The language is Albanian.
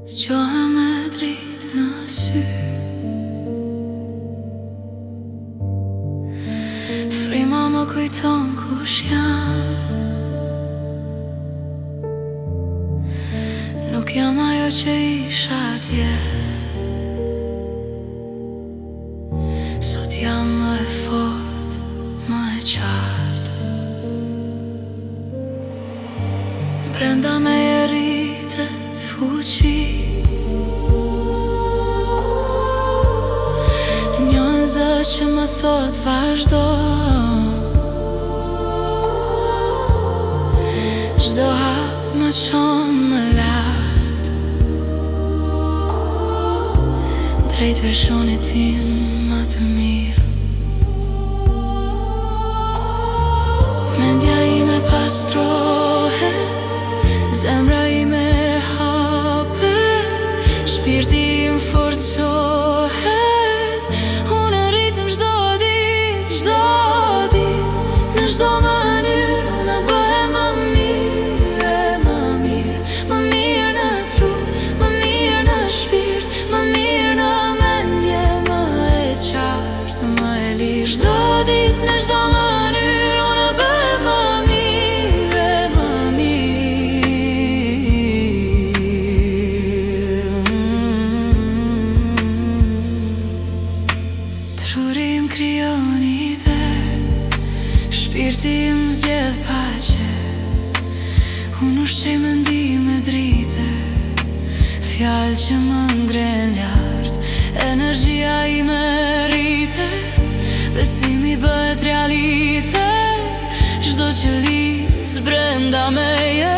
Zgjohem me dritë në sy, frima më kujton kush jam. Nuk jam ajo që isha atje, sot jam më e fort, më e qartë. Brenda me e rritet fuqi, që më thot vazhdo. Çdo hap më çon më lart, drejt versionit tim më të mirë. Mendja ime pastrohet, zemra ime hapet, shpirti im forcohet. Çdo mënyrë në bëhe më mirë, më mirë në tru, më mirë në shpirt, më mirë në mendje, më e qartë, më e lirë. Çdo ditë në çdo mënyrë unë bëhe më mirë, më mirë. Truri im krijon ide, shpirti im zgjedh paqe, unë ushqej mendime drite, fjalë që më ngren lart, energjia ime rritet, besimi bëhet realitet, çdo që lis brenda meje